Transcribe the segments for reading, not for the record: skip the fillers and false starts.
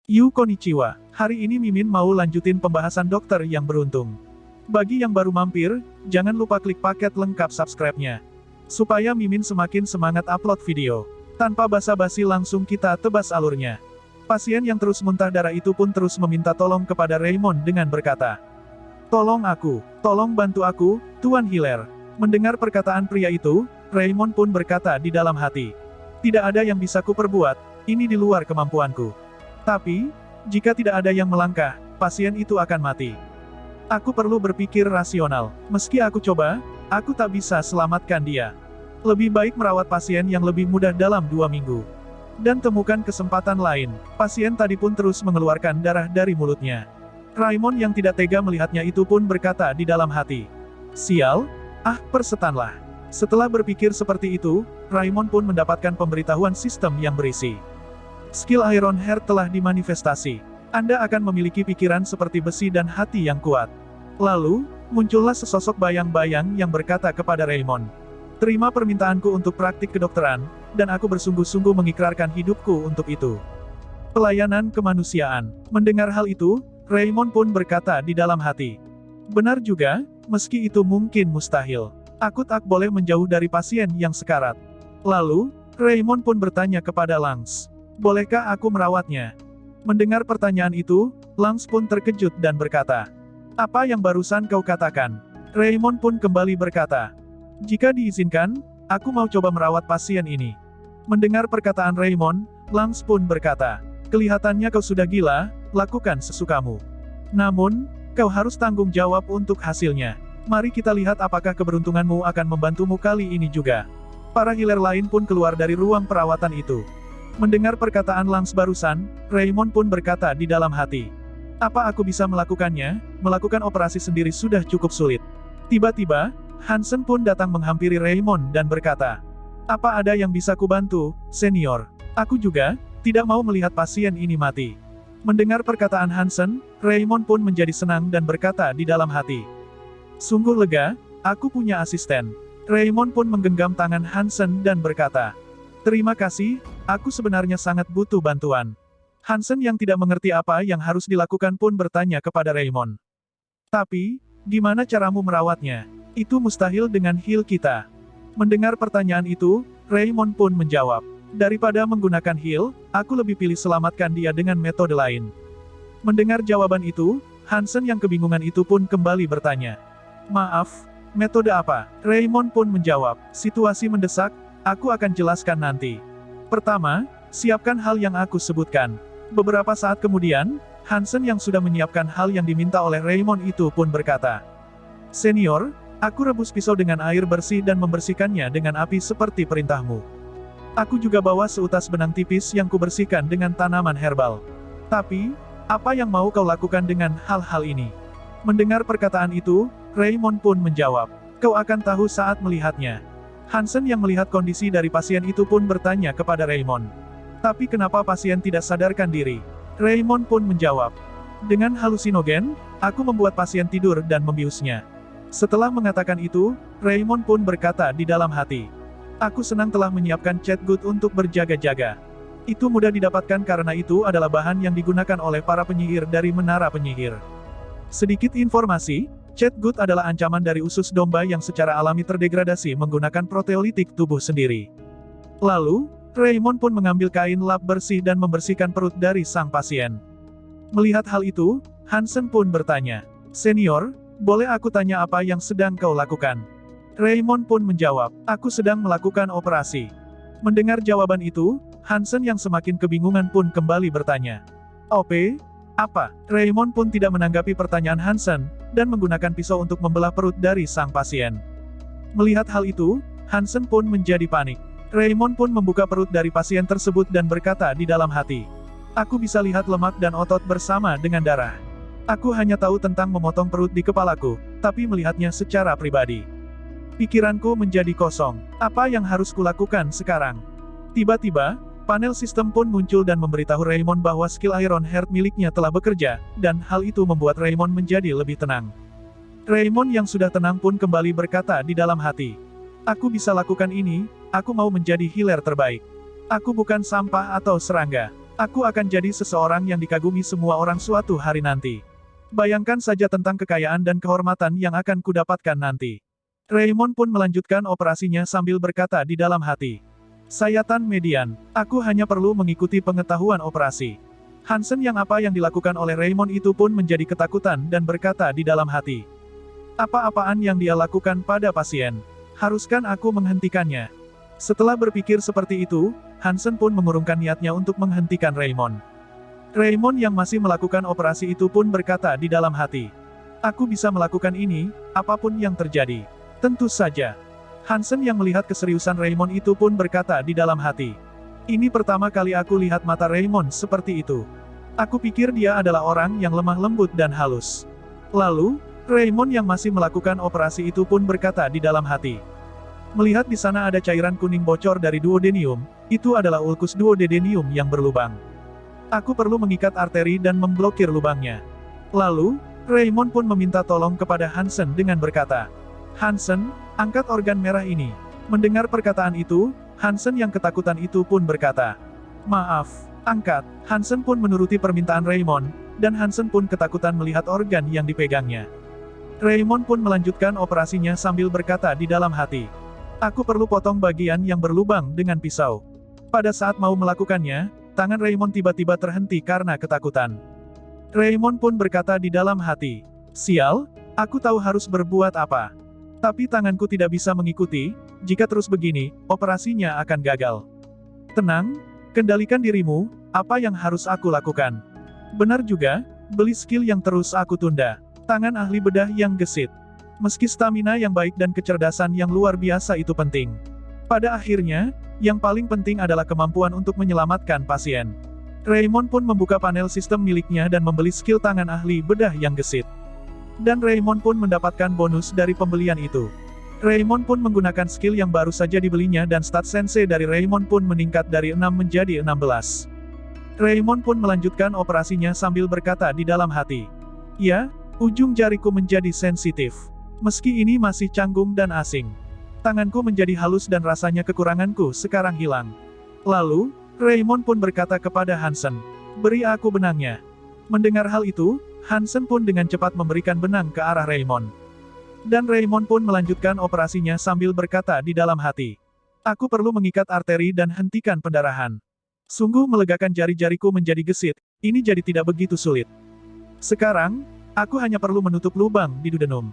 Yu konnichiwa, hari ini Mimin mau lanjutin pembahasan dokter yang beruntung. Bagi yang baru mampir, jangan lupa klik paket lengkap subscribe-nya. Supaya Mimin semakin semangat upload video. Tanpa basa-basi langsung kita tebas alurnya. Pasien yang terus muntah darah itu pun terus meminta tolong kepada Raymond dengan berkata, "Tolong aku, tolong bantu aku, Tuan Hilaire." Mendengar perkataan pria itu, Raymond pun berkata di dalam hati, "Tidak ada yang bisa kuperbuat, ini di luar kemampuanku. Tapi, jika tidak ada yang melangkah, pasien itu akan mati. Aku perlu berpikir rasional. Meski aku coba, aku tak bisa selamatkan dia. Lebih baik merawat pasien yang lebih mudah dalam 2 minggu. Dan temukan kesempatan lain." Pasien tadi pun terus mengeluarkan darah dari mulutnya. Raymond yang tidak tega melihatnya itu pun berkata di dalam hati, "Sial, persetanlah." Setelah berpikir seperti itu, Raymond pun mendapatkan pemberitahuan sistem yang berisi, "Skill Iron Heart telah dimanifestasi. Anda akan memiliki pikiran seperti besi dan hati yang kuat." Lalu, muncullah sesosok bayang-bayang yang berkata kepada Raymond, "Terima permintaanku untuk praktik kedokteran, dan aku bersungguh-sungguh mengikrarkan hidupku untuk itu." Pelayanan kemanusiaan. Mendengar hal itu, Raymond pun berkata di dalam hati, "Benar juga, meski itu mungkin mustahil. Aku tak boleh menjauh dari pasien yang sekarat." Lalu, Raymond pun bertanya kepada Lance, "Bolehkah aku merawatnya?" Mendengar pertanyaan itu, Lance pun terkejut dan berkata, "Apa yang barusan kau katakan?" Raymond pun kembali berkata, "Jika diizinkan, aku mau coba merawat pasien ini." Mendengar perkataan Raymond, Lance pun berkata, "Kelihatannya kau sudah gila, lakukan sesukamu. Namun, kau harus tanggung jawab untuk hasilnya. Mari kita lihat apakah keberuntunganmu akan membantumu kali ini juga." Para Hilaire lain pun keluar dari ruang perawatan itu. Mendengar perkataan Lance barusan, Raymond pun berkata di dalam hati, "Apa aku bisa melakukannya? Melakukan operasi sendiri sudah cukup sulit." Tiba-tiba, Hansen pun datang menghampiri Raymond dan berkata, "Apa ada yang bisa kubantu, senior? Aku juga tidak mau melihat pasien ini mati." Mendengar perkataan Hansen, Raymond pun menjadi senang dan berkata di dalam hati, "Sungguh lega, aku punya asisten." Raymond pun menggenggam tangan Hansen dan berkata, "Terima kasih, aku sebenarnya sangat butuh bantuan." Hansen yang tidak mengerti apa yang harus dilakukan pun bertanya kepada Raymond, "Tapi, gimana caramu merawatnya? Itu mustahil dengan heal kita." Mendengar pertanyaan itu, Raymond pun menjawab, "Daripada menggunakan heal, aku lebih pilih selamatkan dia dengan metode lain." Mendengar jawaban itu, Hansen yang kebingungan itu pun kembali bertanya, "Maaf, metode apa?" Raymond pun menjawab, "Situasi mendesak, aku akan jelaskan nanti. Pertama, siapkan hal yang aku sebutkan." Beberapa saat kemudian, Hansen yang sudah menyiapkan hal yang diminta oleh Raymond itu pun berkata, "Senior, aku rebus pisau dengan air bersih dan membersihkannya dengan api seperti perintahmu. Aku juga bawa seutas benang tipis yang kubersihkan dengan tanaman herbal. Tapi, apa yang mau kau lakukan dengan hal-hal ini?" Mendengar perkataan itu, Raymond pun menjawab, "Kau akan tahu saat melihatnya." Hansen yang melihat kondisi dari pasien itu pun bertanya kepada Raymond, "Tapi kenapa pasien tidak sadarkan diri?" Raymond pun menjawab, "Dengan halusinogen, aku membuat pasien tidur dan membiusnya." Setelah mengatakan itu, Raymond pun berkata di dalam hati, "Aku senang telah menyiapkan catgut untuk berjaga-jaga. Itu mudah didapatkan karena itu adalah bahan yang digunakan oleh para penyihir dari menara penyihir." Sedikit informasi, catgut adalah ancaman dari usus domba yang secara alami terdegradasi menggunakan proteolitik tubuh sendiri. Lalu, Raymond pun mengambil kain lap bersih dan membersihkan perut dari sang pasien. Melihat hal itu, Hansen pun bertanya, "Senior, boleh aku tanya apa yang sedang kau lakukan?" Raymond pun menjawab, "Aku sedang melakukan operasi." Mendengar jawaban itu, Hansen yang semakin kebingungan pun kembali bertanya, "OP? Apa?" Raymond pun tidak menanggapi pertanyaan Hansen, dan menggunakan pisau untuk membelah perut dari sang pasien. Melihat hal itu, Hansen pun menjadi panik. Raymond pun membuka perut dari pasien tersebut dan berkata di dalam hati, "Aku bisa lihat lemak dan otot bersama dengan darah. Aku hanya tahu tentang memotong perut di kepalaku, tapi melihatnya secara pribadi. Pikiranku menjadi kosong. Apa yang harus kulakukan sekarang?" Tiba-tiba, panel sistem pun muncul dan memberitahu Raymond bahwa skill Iron Heart miliknya telah bekerja, dan hal itu membuat Raymond menjadi lebih tenang. Raymond yang sudah tenang pun kembali berkata di dalam hati, "Aku bisa lakukan ini, aku mau menjadi healer terbaik. Aku bukan sampah atau serangga." Aku akan jadi seseorang yang dikagumi semua orang suatu hari nanti. Bayangkan saja tentang kekayaan dan kehormatan yang akan kudapatkan nanti. Raymond pun melanjutkan operasinya sambil berkata di dalam hati. Sayatan median, aku hanya perlu mengikuti pengetahuan operasi. Hansen yang apa yang dilakukan oleh Raymond itu pun menjadi ketakutan dan berkata di dalam hati. Apa-apaan yang dia lakukan pada pasien? Haruskan aku menghentikannya? Setelah berpikir seperti itu, Hansen pun mengurungkan niatnya untuk menghentikan Raymond. Raymond yang masih melakukan operasi itu pun berkata di dalam hati. Aku bisa melakukan ini, apapun yang terjadi. Tentu saja. Hansen yang melihat keseriusan Raymond itu pun berkata di dalam hati. Ini pertama kali aku lihat mata Raymond seperti itu. Aku pikir dia adalah orang yang lemah lembut dan halus. Lalu, Raymond yang masih melakukan operasi itu pun berkata di dalam hati. Melihat di sana ada cairan kuning bocor dari duodenium, itu adalah ulkus duodenium yang berlubang. Aku perlu mengikat arteri dan memblokir lubangnya. Lalu, Raymond pun meminta tolong kepada Hansen dengan berkata, Hansen, angkat organ merah ini. Mendengar perkataan itu, Hansen yang ketakutan itu pun berkata, maaf, angkat. Hansen pun menuruti permintaan Raymond, dan Hansen pun ketakutan melihat organ yang dipegangnya. Raymond pun melanjutkan operasinya sambil berkata di dalam hati. Aku perlu potong bagian yang berlubang dengan pisau. Pada saat mau melakukannya, tangan Raymond tiba-tiba terhenti karena ketakutan. Raymond pun berkata di dalam hati, sial, aku tahu harus berbuat apa. Tapi tanganku tidak bisa mengikuti, jika terus begini, operasinya akan gagal. Tenang, kendalikan dirimu, apa yang harus aku lakukan? Benar juga, beli skill yang terus aku tunda. Tangan ahli bedah yang gesit. Meski stamina yang baik dan kecerdasan yang luar biasa itu penting. Pada akhirnya, yang paling penting adalah kemampuan untuk menyelamatkan pasien. Raymond pun membuka panel sistem miliknya dan membeli skill tangan ahli bedah yang gesit. Dan Raymond pun mendapatkan bonus dari pembelian itu. Raymond pun menggunakan skill yang baru saja dibelinya dan stat sensei dari Raymond pun meningkat dari 6 menjadi 16. Raymond pun melanjutkan operasinya sambil berkata di dalam hati. Ya, ujung jariku menjadi sensitif. Meski ini masih canggung dan asing. Tanganku menjadi halus dan rasanya kekuranganku sekarang hilang. Lalu, Raymond pun berkata kepada Hansen, beri aku benangnya. Mendengar hal itu, Hansen pun dengan cepat memberikan benang ke arah Raymond. Dan Raymond pun melanjutkan operasinya sambil berkata di dalam hati. Aku perlu mengikat arteri dan hentikan pendarahan. Sungguh melegakan jari-jariku menjadi gesit, ini jadi tidak begitu sulit. Sekarang, aku hanya perlu menutup lubang di duodenum.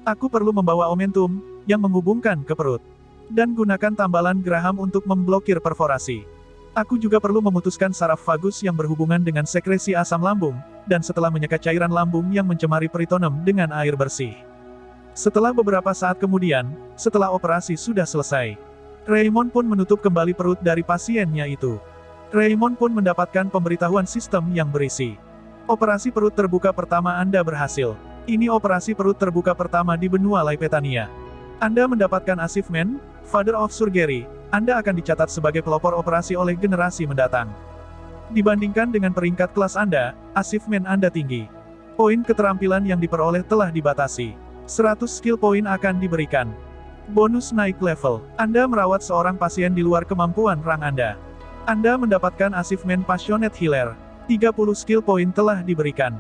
Aku perlu membawa omentum, yang menghubungkan ke perut. Dan gunakan tambalan Graham untuk memblokir perforasi. Aku juga perlu memutuskan saraf vagus yang berhubungan dengan sekresi asam lambung, dan setelah menyekat cairan lambung yang mencemari peritonem dengan air bersih. Setelah beberapa saat kemudian, setelah operasi sudah selesai, Raymond pun menutup kembali perut dari pasiennya itu. Raymond pun mendapatkan pemberitahuan sistem yang berisi. Operasi perut terbuka pertama Anda berhasil. Ini operasi perut terbuka pertama di benua Laipetania. Anda mendapatkan achievement, Father of Surgery. Anda akan dicatat sebagai pelopor operasi oleh generasi mendatang. Dibandingkan dengan peringkat kelas Anda, achievement Anda tinggi. Poin keterampilan yang diperoleh telah dibatasi. 100 skill point akan diberikan. Bonus naik level. Anda merawat seorang pasien di luar kemampuan rang Anda. Anda mendapatkan achievement Passionate Healer. 30 skill point telah diberikan.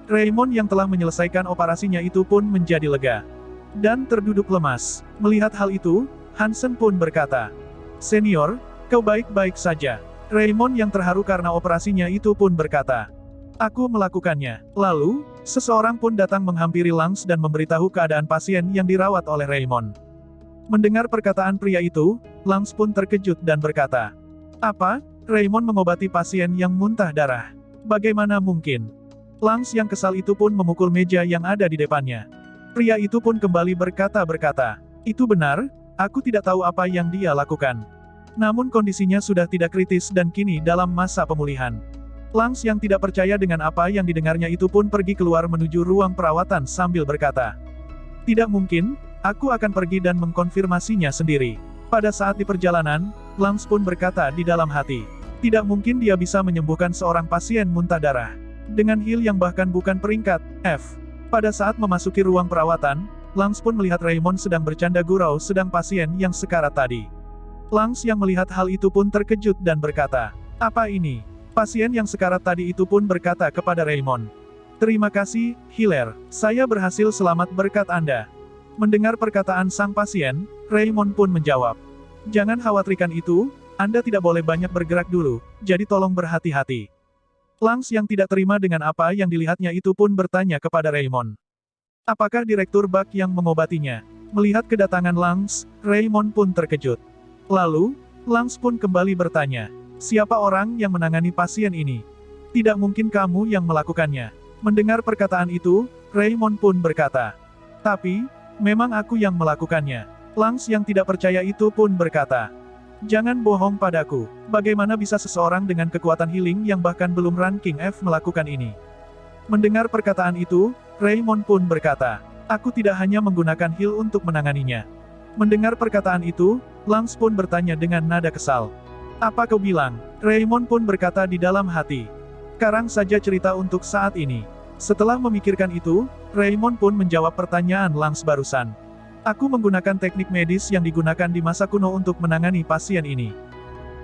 Raymond yang telah menyelesaikan operasinya itu pun menjadi lega. Dan terduduk lemas. Melihat hal itu, Hansen pun berkata, Senior, kau baik-baik saja. Raymond yang terharu karena operasinya itu pun berkata, aku melakukannya. Lalu, seseorang pun datang menghampiri Lance dan memberitahu keadaan pasien yang dirawat oleh Raymond. Mendengar perkataan pria itu, Lance pun terkejut dan berkata, apa? Raymond mengobati pasien yang muntah darah. Bagaimana mungkin? Lance yang kesal itu pun memukul meja yang ada di depannya. Pria itu pun kembali berkata, itu benar, aku tidak tahu apa yang dia lakukan. Namun kondisinya sudah tidak kritis dan kini dalam masa pemulihan. Lance yang tidak percaya dengan apa yang didengarnya itu pun pergi keluar menuju ruang perawatan sambil berkata, tidak mungkin, aku akan pergi dan mengkonfirmasinya sendiri. Pada saat di perjalanan, Lance pun berkata di dalam hati, tidak mungkin dia bisa menyembuhkan seorang pasien muntah darah. Dengan heal yang bahkan bukan peringkat F. Pada saat memasuki ruang perawatan, Lance pun melihat Raymond sedang bercanda gurau sedang pasien yang sekarat tadi. Lance yang melihat hal itu pun terkejut dan berkata, apa ini? Pasien yang sekarat tadi itu pun berkata kepada Raymond. Terima kasih, Hilaire. Saya berhasil selamat berkat Anda. Mendengar perkataan sang pasien, Raymond pun menjawab. Jangan khawatirkan itu, Anda tidak boleh banyak bergerak dulu, jadi tolong berhati-hati. Lance yang tidak terima dengan apa yang dilihatnya itu pun bertanya kepada Raymond. Apakah Direktur Buck yang mengobatinya? Melihat kedatangan Lance, Raymond pun terkejut. Lalu, Lance pun kembali bertanya. Siapa orang yang menangani pasien ini? Tidak mungkin kamu yang melakukannya. Mendengar perkataan itu, Raymond pun berkata. Tapi, memang aku yang melakukannya. Lance yang tidak percaya itu pun berkata. Jangan bohong padaku. Bagaimana bisa seseorang dengan kekuatan healing yang bahkan belum ranking F melakukan ini? Mendengar perkataan itu, Raymond pun berkata. Aku tidak hanya menggunakan heal untuk menanganinya. Mendengar perkataan itu, Lance pun bertanya dengan nada kesal. Apa kau bilang? Raymond pun berkata di dalam hati. Sekarang saja cerita untuk saat ini. Setelah memikirkan itu, Raymond pun menjawab pertanyaan Lance barusan. Aku menggunakan teknik medis yang digunakan di masa kuno untuk menangani pasien ini.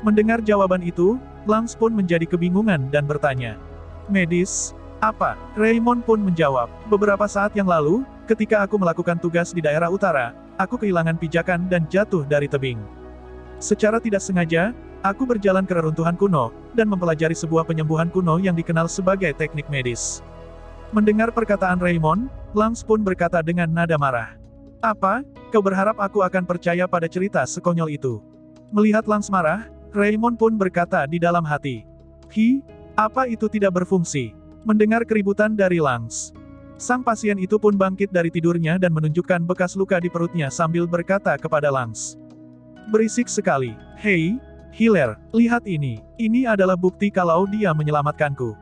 Mendengar jawaban itu, Lance pun menjadi kebingungan dan bertanya. Medis? Apa? Raymond pun menjawab. Beberapa saat yang lalu, ketika aku melakukan tugas di daerah utara, aku kehilangan pijakan dan jatuh dari tebing. Secara tidak sengaja, aku berjalan ke reruntuhan kuno, dan mempelajari sebuah penyembuhan kuno yang dikenal sebagai teknik medis. Mendengar perkataan Raymond, Lance pun berkata dengan nada marah. Apa? Kau berharap aku akan percaya pada cerita sekonyol itu? Melihat Lance marah, Raymond pun berkata di dalam hati. Apa itu tidak berfungsi? Mendengar keributan dari Lance. Sang pasien itu pun bangkit dari tidurnya dan menunjukkan bekas luka di perutnya sambil berkata kepada Lance. Berisik sekali. Hei, Hilaire, lihat ini. Ini adalah bukti kalau dia menyelamatkanku.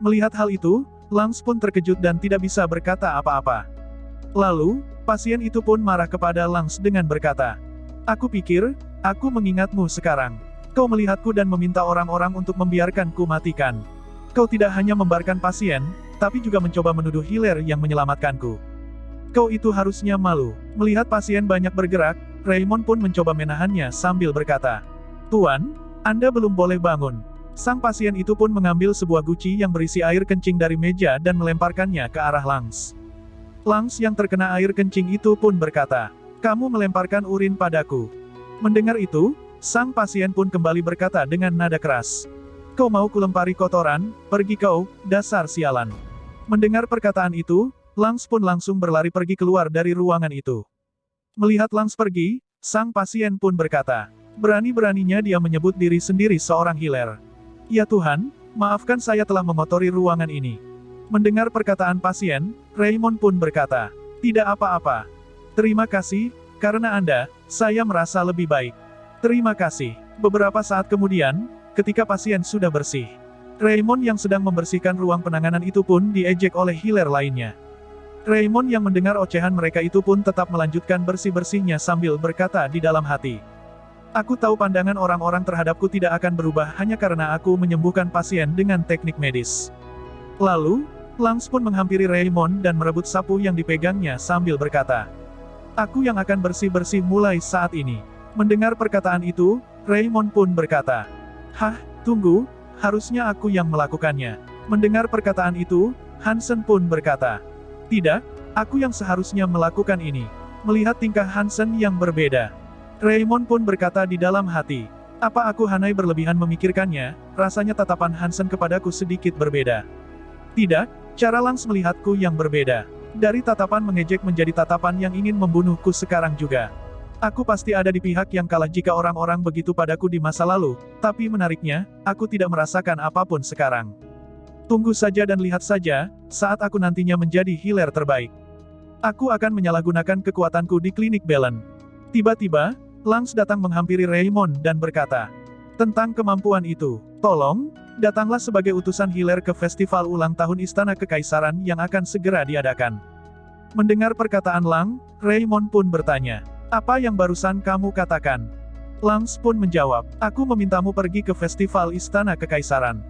Melihat hal itu, Lance pun terkejut dan tidak bisa berkata apa-apa. Lalu, pasien itu pun marah kepada Lance dengan berkata, aku pikir, aku mengingatmu sekarang. Kau melihatku dan meminta orang-orang untuk membiarkanku matikan. Kau tidak hanya membiarkan pasien, tapi juga mencoba menuduh Hilaire yang menyelamatkanku. Kau itu harusnya malu. Melihat pasien banyak bergerak, Raymond pun mencoba menahannya sambil berkata, Tuan, Anda belum boleh bangun. Sang pasien itu pun mengambil sebuah guci yang berisi air kencing dari meja dan melemparkannya ke arah Lance. Lance yang terkena air kencing itu pun berkata, kamu melemparkan urin padaku. Mendengar itu, sang pasien pun kembali berkata dengan nada keras. Kau mau kulempari kotoran, pergi kau, dasar sialan. Mendengar perkataan itu, Lance pun langsung berlari pergi keluar dari ruangan itu. Melihat Lance pergi, sang pasien pun berkata, berani-beraninya dia menyebut diri sendiri seorang Hilaire. Ya Tuhan, maafkan saya telah mengotori ruangan ini. Mendengar perkataan pasien, Raymond pun berkata, tidak apa-apa. Terima kasih, karena Anda, saya merasa lebih baik. Terima kasih. Beberapa saat kemudian, ketika pasien sudah bersih, Raymond yang sedang membersihkan ruang penanganan itu pun diejek oleh Hilaire lainnya. Raymond yang mendengar ocehan mereka itu pun tetap melanjutkan bersih-bersihnya sambil berkata di dalam hati. Aku tahu pandangan orang-orang terhadapku tidak akan berubah hanya karena aku menyembuhkan pasien dengan teknik medis. Lalu, Lance pun menghampiri Raymond dan merebut sapu yang dipegangnya sambil berkata, aku yang akan bersih-bersih mulai saat ini. Mendengar perkataan itu, Raymond pun berkata, hah, tunggu, harusnya aku yang melakukannya. Mendengar perkataan itu, Hansen pun berkata, tidak, aku yang seharusnya melakukan ini. Melihat tingkah Hansen yang berbeda, Raymond pun berkata di dalam hati, apa aku hanai berlebihan memikirkannya, rasanya tatapan Hansen kepadaku sedikit berbeda. Tidak, cara Lance melihatku yang berbeda. Dari tatapan mengejek menjadi tatapan yang ingin membunuhku sekarang juga. Aku pasti ada di pihak yang kalah jika orang-orang begitu padaku di masa lalu, tapi menariknya, aku tidak merasakan apapun sekarang. Tunggu saja dan lihat saja, saat aku nantinya menjadi Hilaire terbaik. Aku akan menyalahgunakan kekuatanku di klinik Belen. Tiba-tiba, Lance datang menghampiri Raymond dan berkata, tentang kemampuan itu, tolong, datanglah sebagai utusan Hilaire ke festival ulang tahun Istana Kekaisaran yang akan segera diadakan. Mendengar perkataan Lance, Raymond pun bertanya, apa yang barusan kamu katakan? Lance pun menjawab, aku memintamu pergi ke festival Istana Kekaisaran.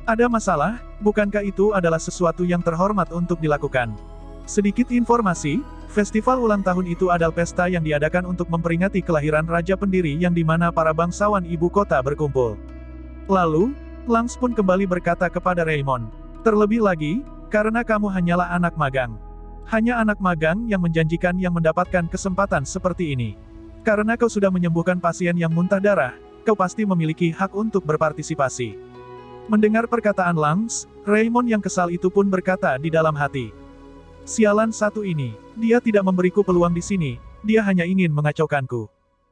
Ada masalah, bukankah itu adalah sesuatu yang terhormat untuk dilakukan? Sedikit informasi, festival ulang tahun itu adalah pesta yang diadakan untuk memperingati kelahiran Raja Pendiri yang dimana para bangsawan ibu kota berkumpul. Lalu, Lance pun kembali berkata kepada Raymond. Terlebih lagi, karena kamu hanyalah anak magang. Hanya anak magang yang menjanjikan yang mendapatkan kesempatan seperti ini. Karena kau sudah menyembuhkan pasien yang muntah darah, kau pasti memiliki hak untuk berpartisipasi. Mendengar perkataan Lance, Raymond yang kesal itu pun berkata di dalam hati. Sialan satu ini, dia tidak memberiku peluang di sini, dia hanya ingin mengacaukanku.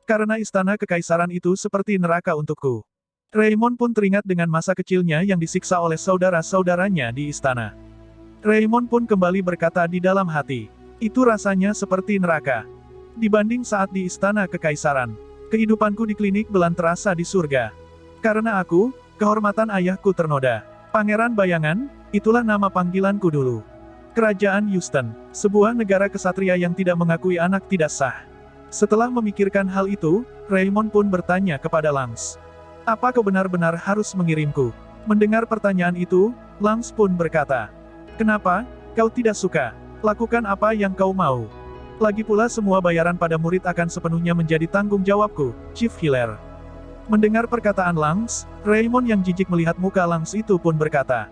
Karena istana kekaisaran itu seperti neraka untukku. Raymond pun teringat dengan masa kecilnya yang disiksa oleh saudara-saudaranya di istana. Raymond pun kembali berkata di dalam hati, itu rasanya seperti neraka. Dibanding saat di istana kekaisaran, kehidupanku di klinik belan terasa di surga. Karena aku, kehormatan ayahku ternoda. Pangeran Bayangan, itulah nama panggilanku dulu. Kerajaan Houston, sebuah negara kesatria yang tidak mengakui anak tidak sah. Setelah memikirkan hal itu, Raymond pun bertanya kepada Lance. Apa kau benar-benar harus mengirimku? Mendengar pertanyaan itu, Lance pun berkata. Kenapa, kau tidak suka? Lakukan apa yang kau mau. Lagi pula semua bayaran pada murid akan sepenuhnya menjadi tanggung jawabku, Chief Hiller. Mendengar perkataan Lance, Raymond yang jijik melihat muka Lance itu pun berkata.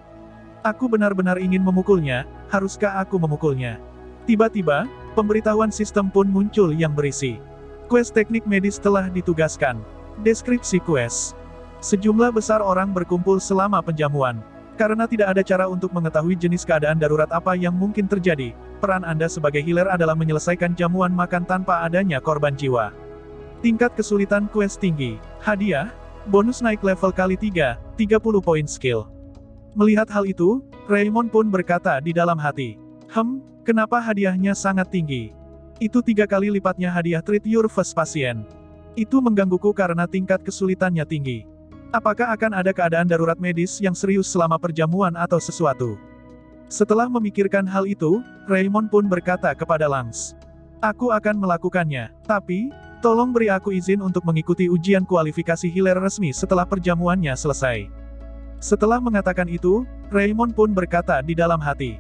Aku benar-benar ingin memukulnya, haruskah aku memukulnya? Tiba-tiba, pemberitahuan sistem pun muncul yang berisi. Quest teknik medis telah ditugaskan. Deskripsi quest. Sejumlah besar orang berkumpul selama penjamuan. Karena tidak ada cara untuk mengetahui jenis keadaan darurat apa yang mungkin terjadi, peran Anda sebagai healer adalah menyelesaikan jamuan makan tanpa adanya korban jiwa. Tingkat kesulitan quest tinggi. Hadiah, bonus naik level kali 3, 30 poin skill. Melihat hal itu, Raymond pun berkata di dalam hati. Kenapa hadiahnya sangat tinggi? Itu 3 kali lipatnya hadiah treat your first patient. Itu menggangguku karena tingkat kesulitannya tinggi. Apakah akan ada keadaan darurat medis yang serius selama perjamuan atau sesuatu? Setelah memikirkan hal itu, Raymond pun berkata kepada Lance. Aku akan melakukannya, tapi, tolong beri aku izin untuk mengikuti ujian kualifikasi healer resmi setelah perjamuannya selesai. Setelah mengatakan itu, Raymond pun berkata di dalam hati.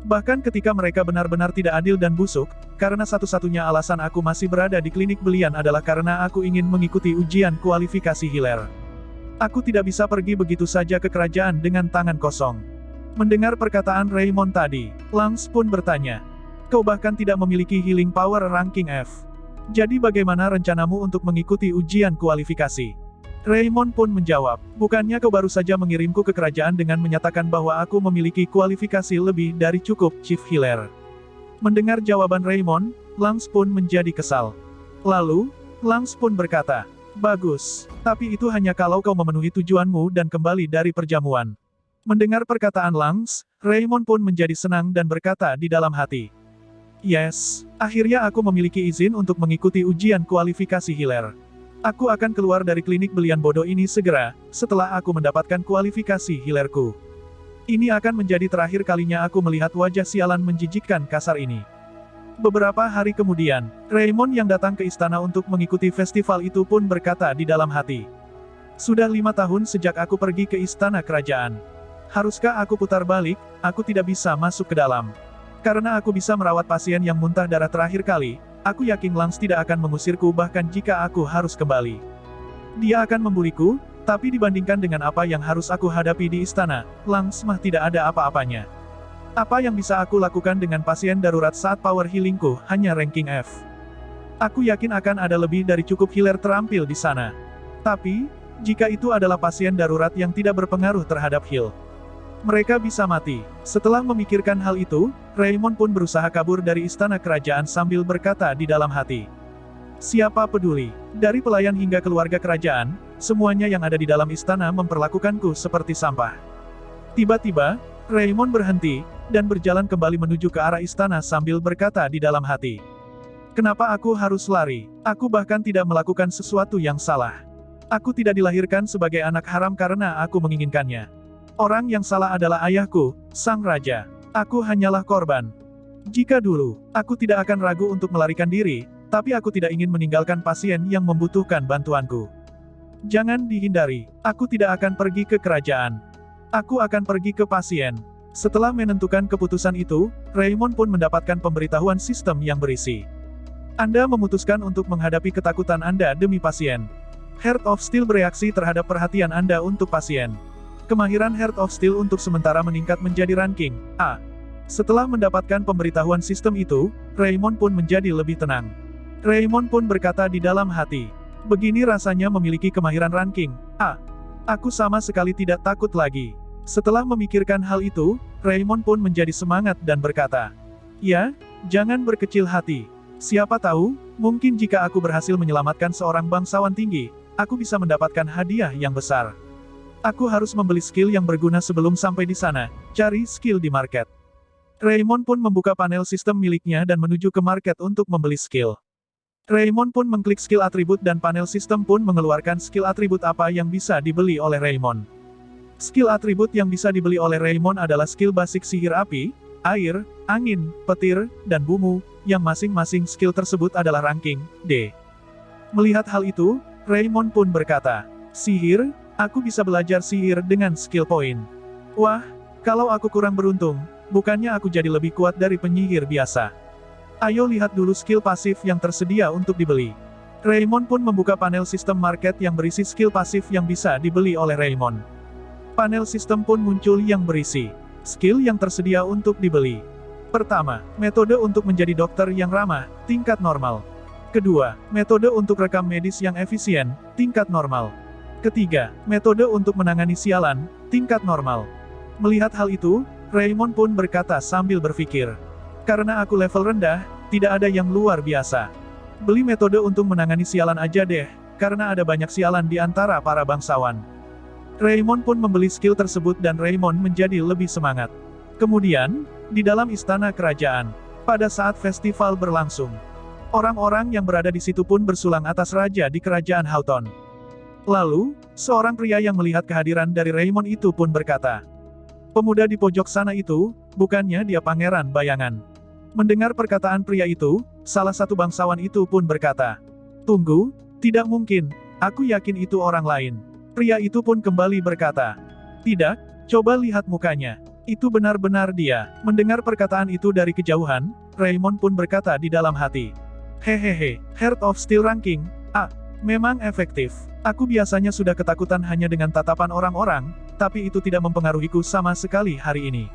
Bahkan ketika mereka benar-benar tidak adil dan busuk, karena satu-satunya alasan aku masih berada di klinik belian adalah karena aku ingin mengikuti ujian kualifikasi healer. Aku tidak bisa pergi begitu saja ke kerajaan dengan tangan kosong. Mendengar perkataan Raymond tadi, Lance pun bertanya. Kau bahkan tidak memiliki healing power ranking F. Jadi bagaimana rencanamu untuk mengikuti ujian kualifikasi? Raymond pun menjawab, bukannya kau baru saja mengirimku ke kerajaan dengan menyatakan bahwa aku memiliki kualifikasi lebih dari cukup, Chief Hiller. Mendengar jawaban Raymond, Lance pun menjadi kesal. Lalu, Lance pun berkata, bagus, tapi itu hanya kalau kau memenuhi tujuanmu dan kembali dari perjamuan. Mendengar perkataan Lance, Raymond pun menjadi senang dan berkata di dalam hati. Yes, akhirnya aku memiliki izin untuk mengikuti ujian kualifikasi healer. Aku akan keluar dari klinik belian bodoh ini segera, setelah aku mendapatkan kualifikasi healerku. Ini akan menjadi terakhir kalinya aku melihat wajah sialan menjijikkan kasar ini. Beberapa hari kemudian, Raymond yang datang ke istana untuk mengikuti festival itu pun berkata di dalam hati. Sudah 5 tahun sejak aku pergi ke istana kerajaan. Haruskah aku putar balik? Aku tidak bisa masuk ke dalam. Karena aku bisa merawat pasien yang muntah darah terakhir kali, aku yakin Lance tidak akan mengusirku bahkan jika aku harus kembali. Dia akan membuliku, tapi dibandingkan dengan apa yang harus aku hadapi di istana, Lance mah tidak ada apa-apanya. Apa yang bisa aku lakukan dengan pasien darurat saat power healingku hanya ranking F? Aku yakin akan ada lebih dari cukup healer terampil di sana. Tapi, jika itu adalah pasien darurat yang tidak berpengaruh terhadap heal, mereka bisa mati. Setelah memikirkan hal itu, Raymond pun berusaha kabur dari istana kerajaan sambil berkata di dalam hati. Siapa peduli? Dari pelayan hingga keluarga kerajaan, semuanya yang ada di dalam istana memperlakukanku seperti sampah. Tiba-tiba, Raymond berhenti, dan berjalan kembali menuju ke arah istana sambil berkata di dalam hati. Kenapa aku harus lari? Aku bahkan tidak melakukan sesuatu yang salah. Aku tidak dilahirkan sebagai anak haram karena aku menginginkannya. Orang yang salah adalah ayahku, sang raja. Aku hanyalah korban. Jika dulu, aku tidak akan ragu untuk melarikan diri, tapi aku tidak ingin meninggalkan pasien yang membutuhkan bantuanku. Jangan dihindari, aku tidak akan pergi ke kerajaan. Aku akan pergi ke pasien. Setelah menentukan keputusan itu, Raymond pun mendapatkan pemberitahuan sistem yang berisi. Anda memutuskan untuk menghadapi ketakutan Anda demi pasien. Heart of Steel bereaksi terhadap perhatian Anda untuk pasien. Kemahiran Heart of Steel untuk sementara meningkat menjadi ranking A. Setelah mendapatkan pemberitahuan sistem itu, Raymond pun menjadi lebih tenang. Raymond pun berkata di dalam hati, begini rasanya memiliki kemahiran ranking A. Aku sama sekali tidak takut lagi. Setelah memikirkan hal itu, Raymond pun menjadi semangat dan berkata, ya, jangan berkecil hati. Siapa tahu, mungkin jika aku berhasil menyelamatkan seorang bangsawan tinggi, aku bisa mendapatkan hadiah yang besar. Aku harus membeli skill yang berguna sebelum sampai di sana, cari skill di market. Raymond pun membuka panel sistem miliknya dan menuju ke market untuk membeli skill. Raymond pun mengklik skill atribut dan panel sistem pun mengeluarkan skill atribut apa yang bisa dibeli oleh Raymond. Skill atribut yang bisa dibeli oleh Raymond adalah skill basic sihir api, air, angin, petir, dan bumi, yang masing-masing skill tersebut adalah ranking D. Melihat hal itu, Raymond pun berkata, sihir, aku bisa belajar sihir dengan skill point. Wah, kalau aku kurang beruntung, bukannya aku jadi lebih kuat dari penyihir biasa. Ayo lihat dulu skill pasif yang tersedia untuk dibeli. Raymond pun membuka panel sistem market yang berisi skill pasif yang bisa dibeli oleh Raymond. Panel sistem pun muncul yang berisi skill yang tersedia untuk dibeli. Pertama, metode untuk menjadi dokter yang ramah, tingkat normal. Kedua, metode untuk rekam medis yang efisien, tingkat normal. Ketiga, metode untuk menangani sialan, tingkat normal. Melihat hal itu, Raymond pun berkata sambil berpikir, karena aku level rendah, tidak ada yang luar biasa. Beli metode untuk menangani sialan aja deh, karena ada banyak sialan di antara para bangsawan. Raymond pun membeli skill tersebut dan Raymond menjadi lebih semangat. Kemudian, di dalam istana kerajaan, pada saat festival berlangsung, orang-orang yang berada di situ pun bersulang atas raja di kerajaan Houghton. Lalu, seorang pria yang melihat kehadiran dari Raymond itu pun berkata, pemuda di pojok sana itu, bukannya dia pangeran bayangan. Mendengar perkataan pria itu, salah satu bangsawan itu pun berkata, tunggu, tidak mungkin, aku yakin itu orang lain. Pria itu pun kembali berkata, tidak, coba lihat mukanya. Itu benar-benar dia. Mendengar perkataan itu dari kejauhan, Raymond pun berkata di dalam hati, hehehe, Heart of Steel ranking A. Memang efektif. Aku biasanya sudah ketakutan hanya dengan tatapan orang-orang, tapi itu tidak mempengaruhiku sama sekali hari ini.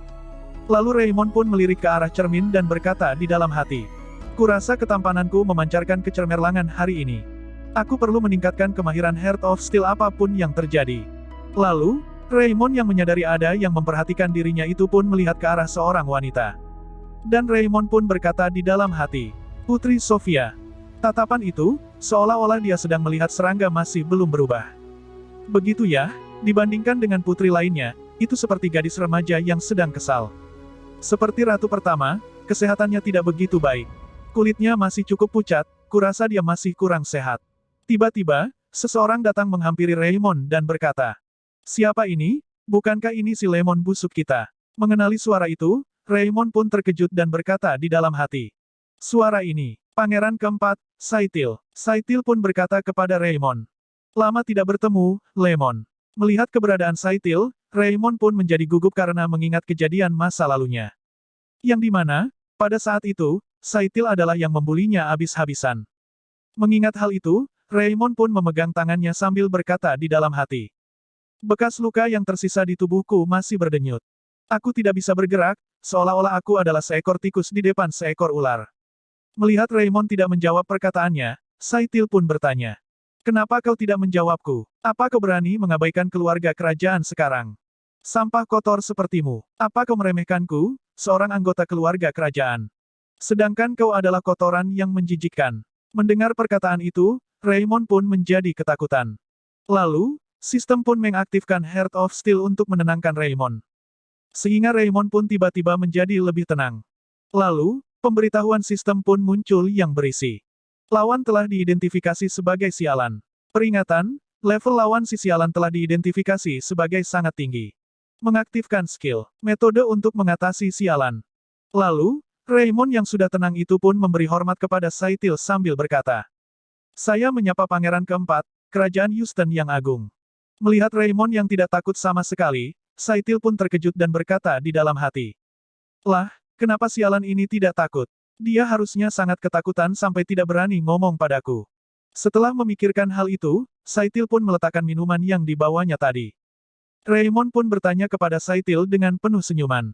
Lalu Raymond pun melirik ke arah cermin dan berkata di dalam hati, kurasa ketampananku memancarkan kecermerlangan hari ini. Aku perlu meningkatkan kemahiran Heart of Steel apapun yang terjadi. Lalu, Raymond yang menyadari ada yang memperhatikan dirinya itu pun melihat ke arah seorang wanita. Dan Raymond pun berkata di dalam hati, Putri Sophia. Tatapan itu, seolah-olah dia sedang melihat serangga masih belum berubah. Begitu ya, dibandingkan dengan putri lainnya, itu seperti gadis remaja yang sedang kesal. Seperti ratu pertama, kesehatannya tidak begitu baik. Kulitnya masih cukup pucat, kurasa dia masih kurang sehat. Tiba-tiba, seseorang datang menghampiri Raymond dan berkata, siapa ini? Bukankah ini si Lemon busuk kita? Mengenali suara itu, Raymond pun terkejut dan berkata di dalam hati. Suara ini, pangeran keempat, Saitil. Saitil pun berkata kepada Raymond. Lama tidak bertemu, Lemon. Melihat keberadaan Saitil, Raymond pun menjadi gugup karena mengingat kejadian masa lalunya. Yang dimana, pada saat itu, Saitil adalah yang membulinya habis-habisan. Mengingat hal itu, Raymond pun memegang tangannya sambil berkata di dalam hati. Bekas luka yang tersisa di tubuhku masih berdenyut. Aku tidak bisa bergerak, seolah-olah aku adalah seekor tikus di depan seekor ular. Melihat Raymond tidak menjawab perkataannya, Saitil pun bertanya. Kenapa kau tidak menjawabku? Apa kau berani mengabaikan keluarga kerajaan sekarang? Sampah kotor sepertimu. Apa kau meremehkanku, seorang anggota keluarga kerajaan? Sedangkan kau adalah kotoran yang menjijikkan. Mendengar perkataan itu, Raymond pun menjadi ketakutan. Lalu, sistem pun mengaktifkan Heart of Steel untuk menenangkan Raymond. Sehingga Raymond pun tiba-tiba menjadi lebih tenang. Lalu, pemberitahuan sistem pun muncul yang berisi. Lawan telah diidentifikasi sebagai sialan. Peringatan, level lawan si sialan telah diidentifikasi sebagai sangat tinggi. Mengaktifkan skill, metode untuk mengatasi sialan. Lalu, Raymond yang sudah tenang itu pun memberi hormat kepada Saitil sambil berkata. Saya menyapa pangeran keempat, kerajaan Houston yang agung. Melihat Raymond yang tidak takut sama sekali, Saitil pun terkejut dan berkata di dalam hati. Lah, kenapa sialan ini tidak takut? Dia harusnya sangat ketakutan sampai tidak berani ngomong padaku. Setelah memikirkan hal itu, Saitil pun meletakkan minuman yang dibawanya tadi. Raymond pun bertanya kepada Saitil dengan penuh senyuman.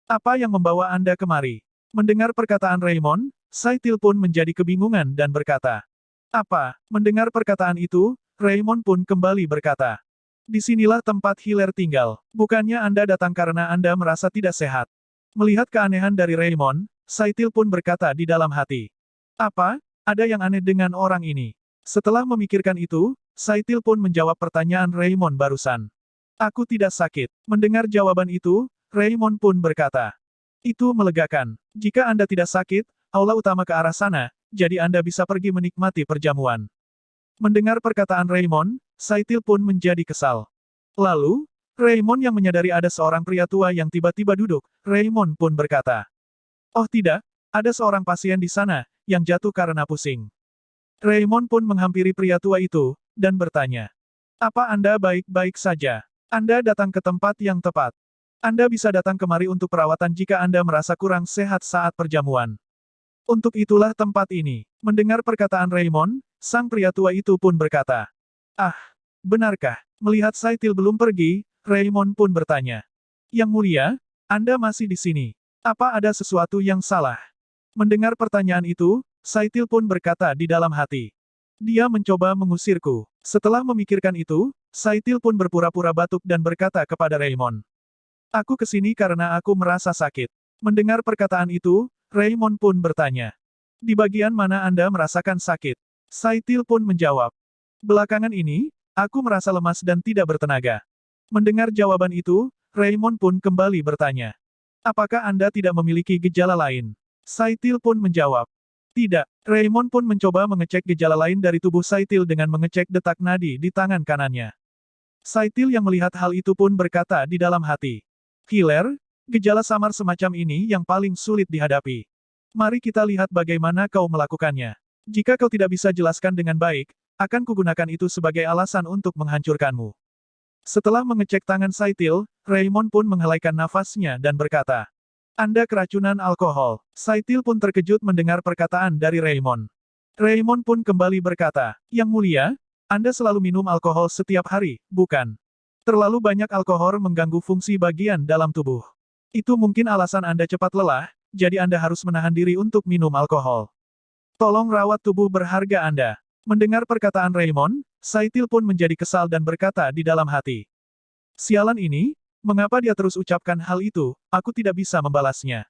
Apa yang membawa Anda kemari? Mendengar perkataan Raymond, Saitil pun menjadi kebingungan dan berkata. Apa? Mendengar perkataan itu, Raymond pun kembali berkata. Disinilah tempat Hilaire tinggal. Bukannya Anda datang karena Anda merasa tidak sehat. Melihat keanehan dari Raymond, Saitil pun berkata di dalam hati. Apa? Ada yang aneh dengan orang ini. Setelah memikirkan itu, Saitil pun menjawab pertanyaan Raymond barusan. Aku tidak sakit. Mendengar jawaban itu, Raymond pun berkata. Itu melegakan. Jika Anda tidak sakit, aula utama ke arah sana, jadi Anda bisa pergi menikmati perjamuan. Mendengar perkataan Raymond, Saitil pun menjadi kesal. Lalu, Raymond yang menyadari ada seorang pria tua yang tiba-tiba duduk, Raymond pun berkata. Oh tidak, ada seorang pasien di sana, yang jatuh karena pusing. Raymond pun menghampiri pria tua itu, dan bertanya. Apa Anda baik-baik saja? Anda datang ke tempat yang tepat. Anda bisa datang kemari untuk perawatan jika Anda merasa kurang sehat saat perjamuan. Untuk itulah tempat ini. Mendengar perkataan Raymond, sang pria tua itu pun berkata. Ah, benarkah? Melihat Saitil belum pergi, Raymond pun bertanya. Yang mulia, Anda masih di sini. Apa ada sesuatu yang salah? Mendengar pertanyaan itu, Saitil pun berkata di dalam hati. Dia mencoba mengusirku. Setelah memikirkan itu, Saitil pun berpura-pura batuk dan berkata kepada Raymond. Aku kesini karena aku merasa sakit. Mendengar perkataan itu, Raymond pun bertanya. Di bagian mana Anda merasakan sakit? Saitil pun menjawab. Belakangan ini, aku merasa lemas dan tidak bertenaga. Mendengar jawaban itu, Raymond pun kembali bertanya. Apakah Anda tidak memiliki gejala lain? Saitil pun menjawab. Tidak. Raymond pun mencoba mengecek gejala lain dari tubuh Saitil dengan mengecek detak nadi di tangan kanannya. Saitil yang melihat hal itu pun berkata di dalam hati. Hilaire, gejala samar semacam ini yang paling sulit dihadapi. Mari kita lihat bagaimana kau melakukannya. Jika kau tidak bisa jelaskan dengan baik, akan kugunakan itu sebagai alasan untuk menghancurkanmu. Setelah mengecek tangan Saitil, Raymond pun menghelaikan nafasnya dan berkata. Anda keracunan alkohol. Saitil pun terkejut mendengar perkataan dari Raymond. Raymond pun kembali berkata, Yang mulia, Anda selalu minum alkohol setiap hari, bukan? Terlalu banyak alkohol mengganggu fungsi bagian dalam tubuh. Itu mungkin alasan Anda cepat lelah, jadi Anda harus menahan diri untuk minum alkohol. Tolong rawat tubuh berharga Anda. Mendengar perkataan Raymond, Saitil pun menjadi kesal dan berkata di dalam hati. Sialan ini, mengapa dia terus ucapkan hal itu, aku tidak bisa membalasnya.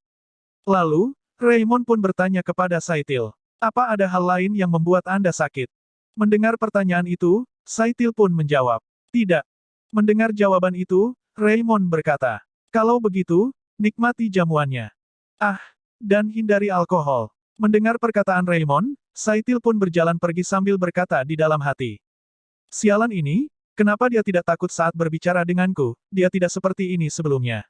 Lalu, Raymond pun bertanya kepada Saitil. Apa ada hal lain yang membuat Anda sakit? Mendengar pertanyaan itu, Saitil pun menjawab. Tidak. Mendengar jawaban itu, Raymond berkata. Kalau begitu, nikmati jamuannya. Ah, dan hindari alkohol. Mendengar perkataan Raymond, Saitil pun berjalan pergi sambil berkata di dalam hati. Sialan ini, kenapa dia tidak takut saat berbicara denganku, dia tidak seperti ini sebelumnya.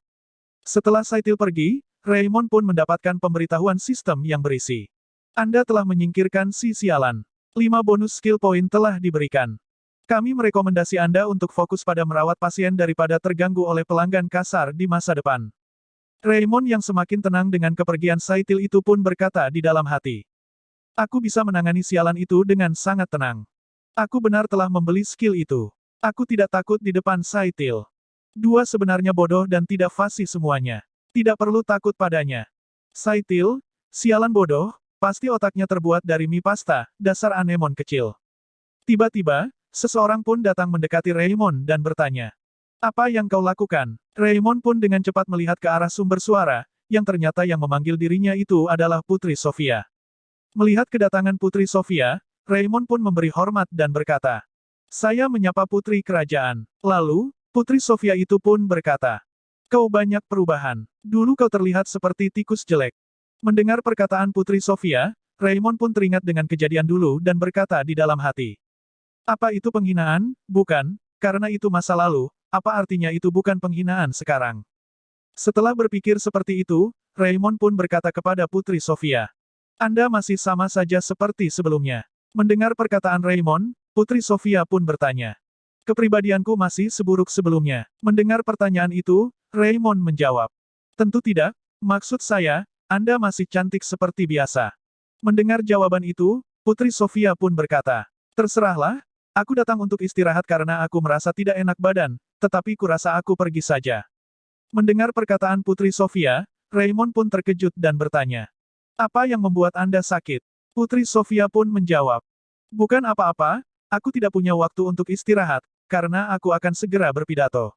Setelah Saitil pergi, Raymond pun mendapatkan pemberitahuan sistem yang berisi. Anda telah menyingkirkan si sialan. 5 bonus skill point telah diberikan. Kami merekomendasi Anda untuk fokus pada merawat pasien daripada terganggu oleh pelanggan kasar di masa depan. Raymond yang semakin tenang dengan kepergian Saitil itu pun berkata di dalam hati. Aku bisa menangani sialan itu dengan sangat tenang. Aku benar telah membeli skill itu. Aku tidak takut di depan Saitil. Dua sebenarnya bodoh dan tidak fasih semuanya. Tidak perlu takut padanya. Saitil, sialan bodoh, pasti otaknya terbuat dari mie pasta, dasar anemon kecil. Tiba-tiba, seseorang pun datang mendekati Raymond dan bertanya. Apa yang kau lakukan? Raymond pun dengan cepat melihat ke arah sumber suara, yang ternyata yang memanggil dirinya itu adalah Putri Sophia. Melihat kedatangan Putri Sophia, Raymond pun memberi hormat dan berkata, Saya menyapa Putri Kerajaan. Lalu, Putri Sophia itu pun berkata, Kau banyak perubahan. Dulu kau terlihat seperti tikus jelek. Mendengar perkataan Putri Sophia, Raymond pun teringat dengan kejadian dulu dan berkata di dalam hati. Apa itu penghinaan? Bukan, karena itu masa lalu, apa artinya itu bukan penghinaan sekarang? Setelah berpikir seperti itu, Raymond pun berkata kepada Putri Sophia. Anda masih sama saja seperti sebelumnya. Mendengar perkataan Raymond, Putri Sophia pun bertanya. Kepribadianku masih seburuk sebelumnya. Mendengar pertanyaan itu, Raymond menjawab. Tentu tidak, maksud saya, Anda masih cantik seperti biasa. Mendengar jawaban itu, Putri Sophia pun berkata. Terserahlah, aku datang untuk istirahat karena aku merasa tidak enak badan, tetapi kurasa aku pergi saja. Mendengar perkataan Putri Sofia, Raymond pun terkejut dan bertanya. Apa yang membuat Anda sakit? Putri Sofia pun menjawab. Bukan apa-apa, aku tidak punya waktu untuk istirahat, karena aku akan segera berpidato.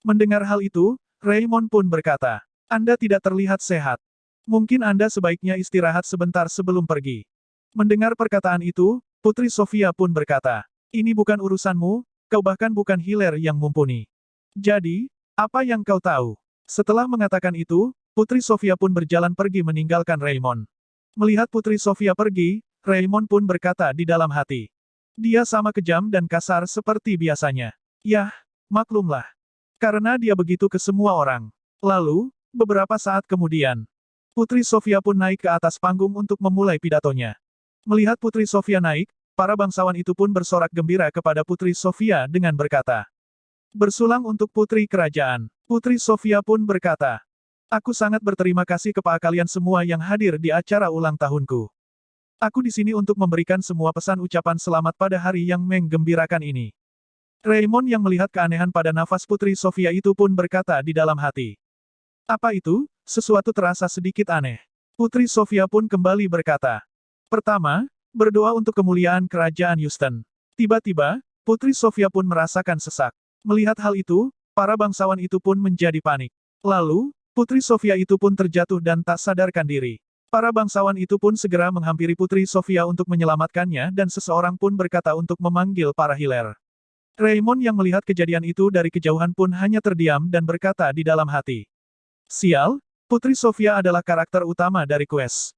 Mendengar hal itu, Raymond pun berkata, Anda tidak terlihat sehat. Mungkin Anda sebaiknya istirahat sebentar sebelum pergi. Mendengar perkataan itu, Putri Sofia pun berkata, ini bukan urusanmu, kau bahkan bukan healer yang mumpuni. Jadi, apa yang kau tahu? Setelah mengatakan itu, Putri Sofia pun berjalan pergi meninggalkan Raymond. Melihat Putri Sofia pergi, Raymond pun berkata di dalam hati. Dia sama kejam dan kasar seperti biasanya. Yah, maklumlah. Karena dia begitu ke semua orang. Lalu, beberapa saat kemudian, Putri Sofia pun naik ke atas panggung untuk memulai pidatonya. Melihat Putri Sofia naik, para bangsawan itu pun bersorak gembira kepada Putri Sofia dengan berkata. Bersulang untuk Putri Kerajaan. Putri Sofia pun berkata. Aku sangat berterima kasih kepada kalian semua yang hadir di acara ulang tahunku. Aku di sini untuk memberikan semua pesan ucapan selamat pada hari yang menggembirakan ini. Raymond yang melihat keanehan pada nafas Putri Sofia itu pun berkata di dalam hati. Apa itu? Sesuatu terasa sedikit aneh. Putri Sofia pun kembali berkata. Pertama, berdoa untuk kemuliaan Kerajaan Houston. Tiba-tiba, Putri Sofia pun merasakan sesak. Melihat hal itu, para bangsawan itu pun menjadi panik. Lalu, Putri Sofia itu pun terjatuh dan tak sadarkan diri. Para bangsawan itu pun segera menghampiri Putri Sofia untuk menyelamatkannya dan seseorang pun berkata untuk memanggil para healer. Raymond yang melihat kejadian itu dari kejauhan pun hanya terdiam dan berkata di dalam hati. Sial, Putri Sofia adalah karakter utama dari quest.